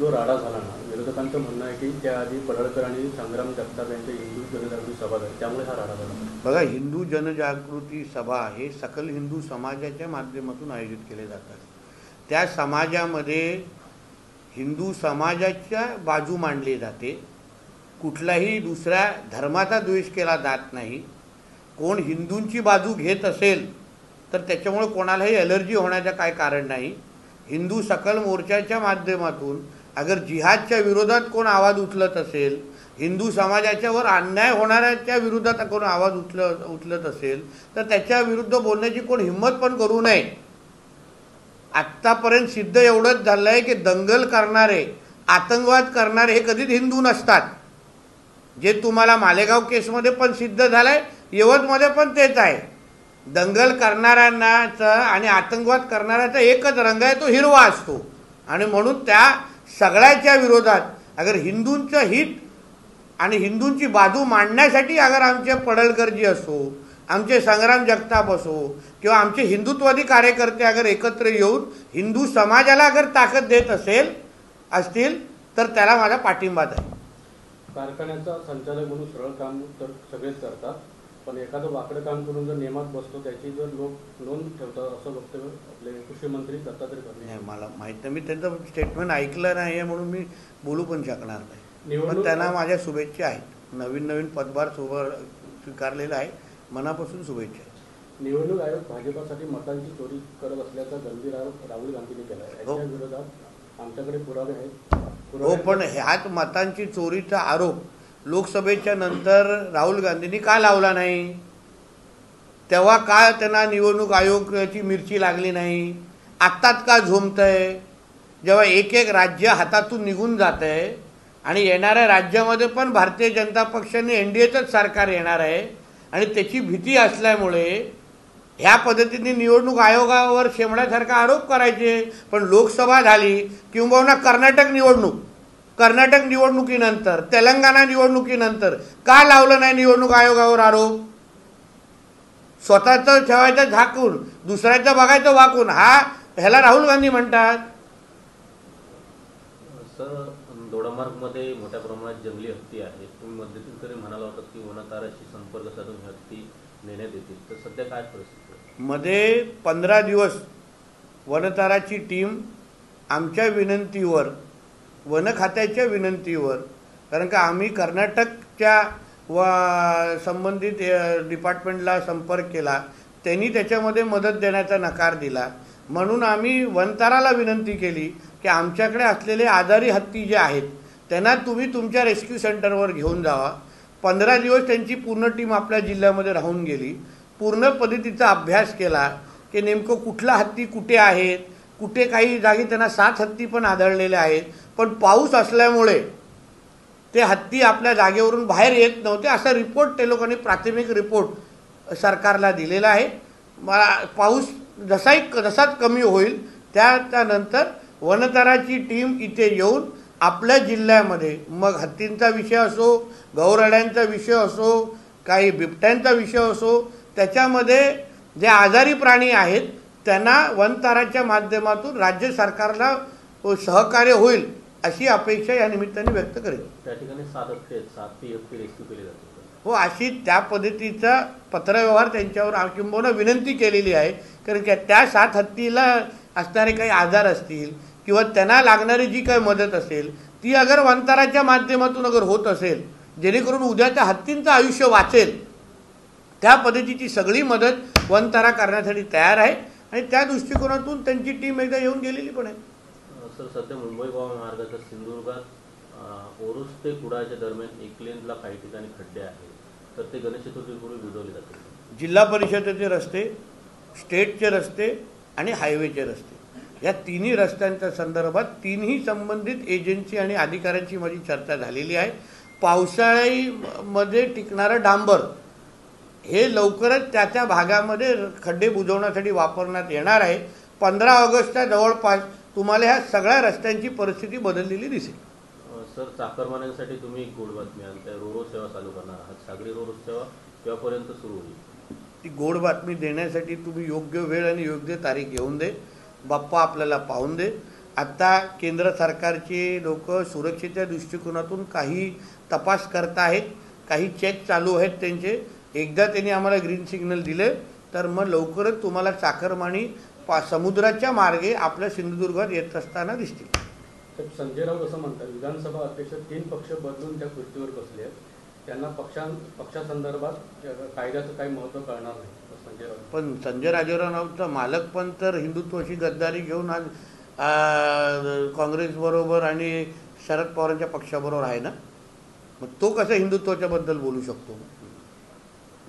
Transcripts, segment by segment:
जो राडा झाला ना, विरोधकांचं म्हणणं आहे की त्याआधी पडळकर आणि संग्राम जगताप यांच्या हिंदू जनजागृती सभा झाली, त्यामुळे हा राडा झाला. बघा, हिंदू जनजागृती सभा हे सकल हिंदू समाजाच्या माध्यमातून आयोजित केले जातात. त्या समाजामध्ये हिंदू समाजाच्या बाजू मांडली जाते. कुठलाही दुसऱ्या धर्माचा द्वेष केला जात नाही. कोण हिंदूंची बाजू घेत असेल तर त्याच्यामुळे कोणालाही ॲलर्जी होण्याचं काय कारण नाही. हिंदू सकल मोर्चाच्या माध्यमातून अगर जिहादच्या विरोधात कोण आवाज उचलत असेल, हिंदू समाजाच्यावर अन्याय होणाऱ्याच्या विरोधात कोण आवाज उचलत असेल तर त्याच्या विरुद्ध बोलण्याची कोण हिंमत पण करू नये. आत्तापर्यंत सिद्ध एवढंच झालं आहे की दंगल करणारे, आतंकवाद करणारे हे कधीच हिंदू नसतात. जे तुम्हाला मालेगाव केसमध्ये पण सिद्ध झालं आहे, यवतमध्ये पण तेच आहे. दंगल करणाऱ्यांनाचा आणि आतंकवाद करणाऱ्याचा एकच रंग आहे, तो हिरवा असतो. आणि म्हणून त्या सगळ्याच्या विरोधात अगर हिंदूंचं हित आणि हिंदूंची बाजू मांडण्यासाठी अगर आमचे पडळकरजी असो, आमचे संग्राम जगताप असो किंवा आमचे हिंदुत्ववादी कार्यकर्ते अगर एकत्र येऊन हिंदू समाजाला अगर ताकद देत असतील तर त्याला माझा पाठिंबाच आहे. कारखान्याचा संचालक म्हणून सरळ काम तर सगळेच करतात, पण एखादं वाकडं काम करून जर नियमात बसतो त्याची जर लोक नोंद ठेवतात असं वक्तव्य आपले कृषी मंत्री दत्तात्रय भरणे. मला माहीत नाही, मी त्यांचं स्टेटमेंट ऐकलं नाही आहे म्हणून मी बोलू पण शकणार नाही. पण त्यांना माझ्या शुभेच्छा आहेत. नवीन पदभार स्वीकारलेला आहे, मनापासून शुभेच्छा आहेत. निवडणूक आयोग भाजपासाठी मतांची चोरी करत असल्याचा गंभीर आरोप राहुल गांधींनी केला आहे. याच्या विरोधात आमच्याकडे पुरावे आहेत. हो, पण ह्यात मतांची चोरीचा आरोप लोकसभेच्या नंतर राहुल गांधींनी का लावला नाही? तेव्हा का त्यांना निवडणूक आयोगाची मिरची लागली नाही? आत्ताच का झोंबतंय? जेव्हा एक एक राज्य हातातून निघून जात आहे आणि येणाऱ्या राज्यामध्ये पण भारतीय जनता पक्षाने एनडीएचंच सरकार येणार आहे आणि त्याची भीती असल्यामुळे ह्या पद्धतीने निवडणूक आयोगावर शेमड्यासारखा आरोप करायचे. पण लोकसभा झाली किंबहुना कर्नाटक निवडणुकीनंतर, तेलंगणा निवडणुकीनंतर का लावलं नाही निवडणूक आयोगावर आरोप? स्वतःचं ठेवायचं झाकून, दुसऱ्याचं बघायचं वाकून, ह्याला राहुल गांधी म्हणतात. सर, दोडामार्गमध्ये मोठ्या प्रमाणात जंगली हत्ती आहे. तुम्ही मध्यंतरी म्हणाला होता की वनताराशी संपर्क साधून हत्ती नेण्यात येतील, तर सध्या काय परिस्थिती आहे? मध्ये 15 दिवस वनताराची टीम आमच्या विनंतीवर, वन खात्याच्या विनंतीवर, कारण का आम्ही कर्नाटकच्या संबंधित डिपार्टमेंटला संपर्क केला, त्यांनी त्याच्यामध्ये मदत देण्याचा नकार दिला. म्हणून आम्ही वनताराला विनंती केली की आमच्याकडे असलेले आजारी हत्ती जे आहेत त्यांना तुम्ही तुमच्या रेस्क्यू सेंटरवर घेऊन जावा. 15 दिवस त्यांची पूर्ण टीम आपल्या जिल्ह्यामध्ये राहून गेली. पूर्ण पद्धतीचा अभ्यास केला की नेमकं कुठला हत्ती कुठे आहेत. कुठे काही जागी त्यांना 7 हत्ती पण आढळलेले आहेत, पण पाऊस असल्यामुळे ते हत्ती आपल्या जागेवरून बाहेर येत नव्हते, असा रिपोर्ट ते लोकांनी प्राथमिक रिपोर्ट सरकारला दिलेला आहे. मला पाऊस जसाच कमी होईल त्यानंतर वनताराची टीम इथे येऊन आपल्या जिल्ह्यामध्ये, मग हत्तींचा विषय असो, गौराड्यांचा विषय असो, काही बिबट्यांचा विषय असो, त्याच्यामध्ये जे आजारी प्राणी आहेत त्यांना वनताराच्या माध्यमातून राज्य सरकारला सहकार्य होईल अशी अपेक्षा या निमित्ताने व्यक्त करेल. त्या ठिकाणी 7 हत्ती रेस्क्यू केले जाते. हो, अशी त्या पद्धतीचा पत्रव्यवहार त्यांच्यावर किंबहुना विनंती केलेली आहे. कारण की त्या 7 हत्तीला असणारे काही आजार असतील किंवा त्यांना लागणारी जी काही मदत असेल ती अगर वनताराच्या माध्यमातून अगर होत असेल, जेणेकरून उद्या त्या हत्तींचं आयुष्य वाचेल, त्या पद्धतीची सगळी मदत वनतारा करण्यासाठी तयार आहे आणि त्या दृष्टिकोनातून त्यांची टीम एकदा येऊन गेलेली पण आहे. सर, सध्या मुंबई गोवा मार्गाच्या सिंधुदुर्गात ओरोस ते कुडाळच्या दरम्यान 1 लेनला काही ठिकाणी खड्डे आहेत, तर ते गणेश चतुर्थीपूर्वी बुजवले जातात. जिल्हा परिषदेचे रस्ते, स्टेटचे रस्ते आणि हायवेचे रस्ते, या तिन्ही रस्त्यांच्या संदर्भात तिन्ही संबंधित एजन्सी आणि अधिकाऱ्यांची माझी चर्चा झालेली आहे. पावसाळ्यामध्ये टिकणारं डांबर हे लवकरच त्या भागामध्ये खड्डे बुजवण्यासाठी वापरण्यात येणार आहे. 15 ऑगस्टच्या जवळपास तुम्हाला ह्या सगळ्या रस्त्यांची परिस्थिती बदललेली दिसेल. सर, चाकरमान्यांसाठी तुम्ही गोड बातमी आणताय, रोरो सेवा चालू करणार आहात. सागरी रोरो सेवा केव्हापर्यंत सुरू होईल? ती गोड बातमी देण्यासाठी तुम्ही योग्य वेळ आणि योग्य तारीख येऊन दे. बाप्पा आपल्याला पाहून दे. आता केंद्र सरकारचे लोक सुरक्षेच्या दृष्टिकोनातून काही तपास करत आहेत, काही चेक चालू आहेत त्यांचे. एकदा त्यांनी आम्हाला ग्रीन सिग्नल दिले तर मग लवकरच तुम्हाला चाकरमानी समुद्राच्या मार्गे आपल्या सिंधुदुर्गात येत असताना दिसतील. संजय राऊत असं म्हणतात, विधानसभा अध्यक्ष 3 पक्ष बदलून त्या खुर्चीवर बसले आहेत, त्यांना पक्षासंदर्भात कायद्याचं काही महत्त्व कळणार नाही संजय राऊत. पण संजय राऊतचा मालक पण तर हिंदुत्वाची गद्दारी घेऊन आज काँग्रेसबरोबर आणि शरद पवारांच्या पक्षाबरोबर आहे ना. मग तो कसं हिंदुत्वाच्या बद्दल बोलू शकतो?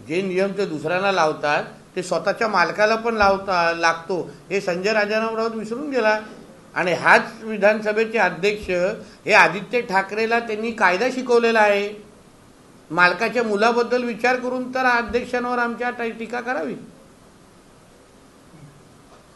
जे नियम ते दुसऱ्यांना लावतात ते स्वतःच्या मालकाला पण लागतो हे संजय राऊत विसरून गेला. आणि हाच विधानसभेचे अध्यक्ष हे आदित्य ठाकरेला त्यांनी कायदा शिकवलेला आहे. मालकाच्या मुलाबद्दल विचार करून तर अध्यक्षांवर आमच्या टीका करावी.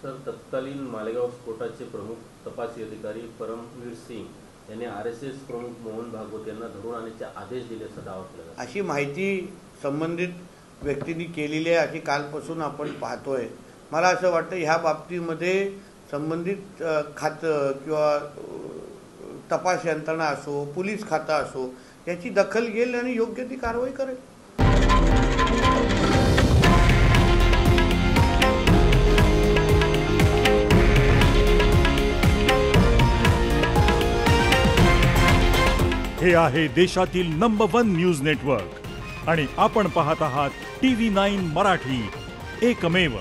सर, तत्कालीन मालेगाव स्फोटाचे प्रमुख तपासी अधिकारी परमवीर सिंग यांनी RSS प्रमुख मोहन भागवत यांना धरून आणण्याचे आदेश दिले असा दावा केला. अशी माहिती संबंधित व्यक्तींनी केलेली आहे अशी कालपासून आपण पाहतोय. मला असं वाटतं ह्या बाबतीमध्ये संबंधित खातं किंवा तपास यंत्रणा असो, पोलीस खातं असो, याची दखल घेईल आणि योग्य ती कारवाई करेल. हे आहे देशातील नंबर 1 न्यूज नेटवर्क आणि आपण पाहत आहात TV9 मराठी, एकमेव.